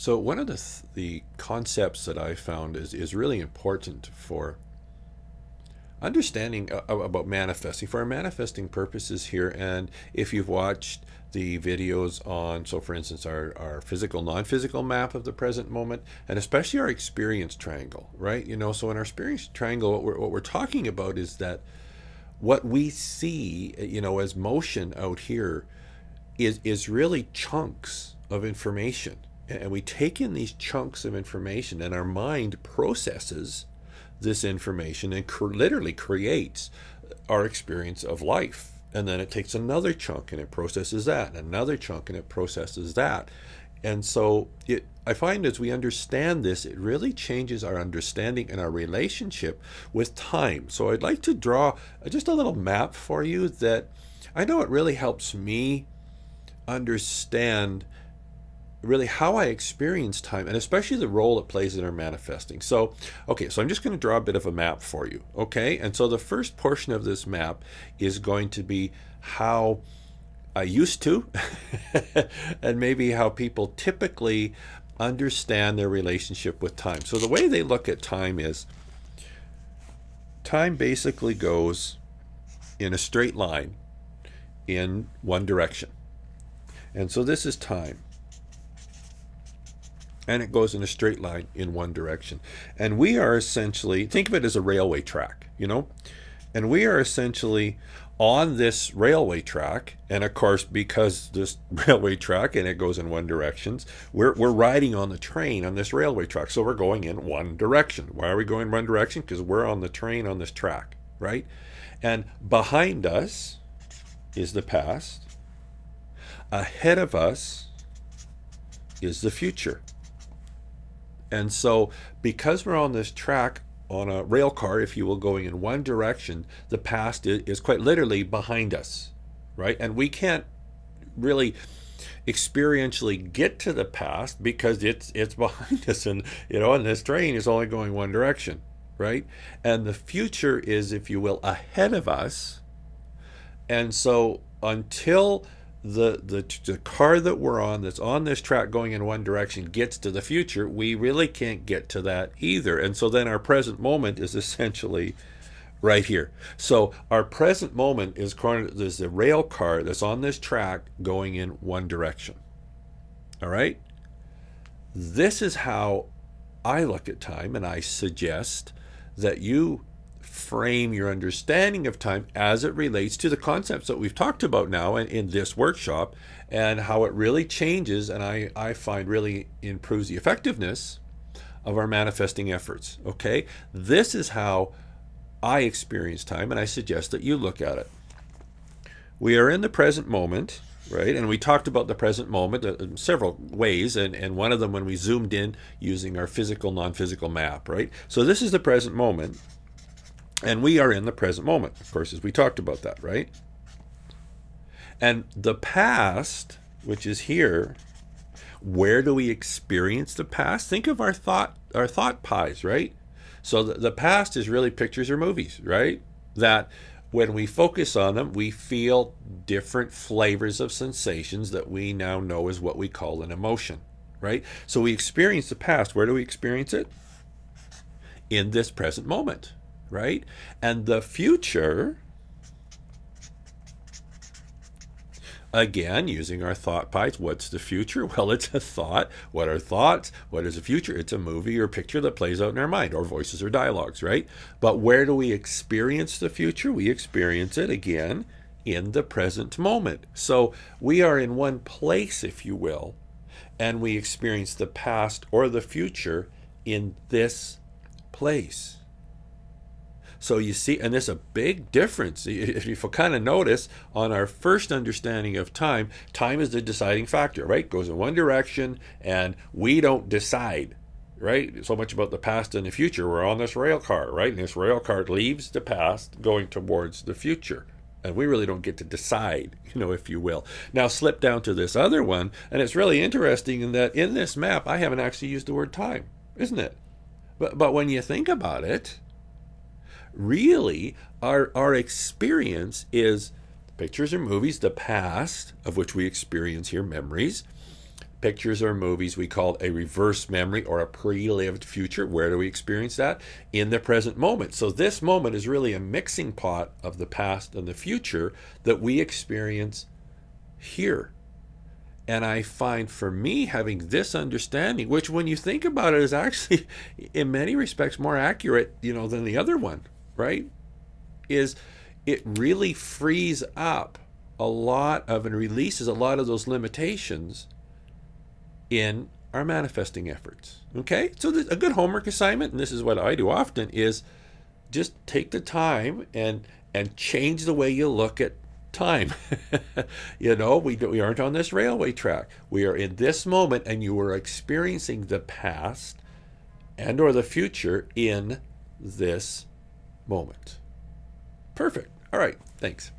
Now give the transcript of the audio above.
So one of the concepts that I found is really important for understanding about manifesting, for our manifesting purposes here. And if you've watched the videos on, so for instance, our physical, non-physical map of the present moment, and especially our experience triangle, right? You know, so in our experience triangle, what we're talking about is that what we see, you know, as motion out here is really chunks of information. And we take in these chunks of information, and our mind processes this information and literally creates our experience of life. And then it takes another chunk and it processes that, and another chunk and it processes that. And so I find as we understand this, it really changes our understanding and our relationship with time. So I'd like to draw just a little map for you that I know it really helps me understand really how I experience time, and especially the role it plays in our manifesting. So, okay, so I'm just going to draw a bit of a map for you, okay? And so the first portion of this map is going to be how I used to, and maybe how people typically understand their relationship with time. So the way they look at time is, time basically goes in a straight line in one direction. And so this is time. And it goes in a straight line in one direction. And we are essentially, think of it as a railway track, you know? And we are essentially on this railway track. And of course, because this railway track and it goes in one direction, we're riding on the train on this railway track. So we're going in one direction. Why are we going one direction? Because we're on the train on this track, right? And behind us is the past. Ahead of us is the future. And so because we're on this track, on a rail car, if you will, going in one direction, the past is quite literally behind us, right? And we can't really experientially get to the past because it's behind us, and you know, and this train is only going one direction, right? And the future is, if you will, ahead of us. And so until the car that we're on, that's on this track going in one direction, gets to the future, we really can't get to that either. And so then our present moment is essentially right here. So our present moment is there's a rail car that's on this track going in one direction. All right? This is how I look at time, and I suggest that you frame your understanding of time as it relates to the concepts that we've talked about now and in this workshop, and how it really changes, and I find really improves the effectiveness of our manifesting efforts. Okay, this is how I experience time, and I suggest that you look at it. We are in the present moment, right? And we talked about the present moment in several ways, and one of them when we zoomed in using our physical, non-physical map, right? So this is the present moment. And we are in the present moment, of course, as we talked about that, right? And the past, which is here, where do we experience the past? Think of our thought pies, right? So the past is really pictures or movies, right? That when we focus on them, we feel different flavors of sensations that we now know is what we call an emotion, right? So we experience the past. Where do we experience it? In this present moment. Right? And the future, again, using our thought pies, what's the future? Well, it's a thought. What are thoughts? What is the future? It's a movie or picture that plays out in our mind, or voices or dialogues, right? But where do we experience the future? We experience it, again, in the present moment. So we are in one place, if you will, and we experience the past or the future in this place. So you see, and there's a big difference. If you kind of notice, on our first understanding of time, time is the deciding factor, right? It goes in one direction, and we don't decide, right? So much about the past and the future. We're on this rail car, right? And this rail car leaves the past going towards the future. And we really don't get to decide, you know, if you will. Now slip down to this other one, and it's really interesting in that in this map, I haven't actually used the word time, isn't it? But when you think about it, really, our experience is pictures or movies, the past, of which we experience here, memories, pictures or movies, we call a reverse memory or a pre-lived future. Where do we experience that? In the present moment. So this moment is really a mixing pot of the past and the future that we experience here. And I find for me having this understanding, which when you think about it is actually in many respects more accurate, than the other one, right? Is it really frees up a lot of and releases a lot of those limitations in our manifesting efforts. Okay? So a good homework assignment, and this is what I do often, is just take the time and change the way you look at time. We aren't on this railway track. We are in this moment, and you are experiencing the past and or the future in this moment. Perfect. All right. Thanks.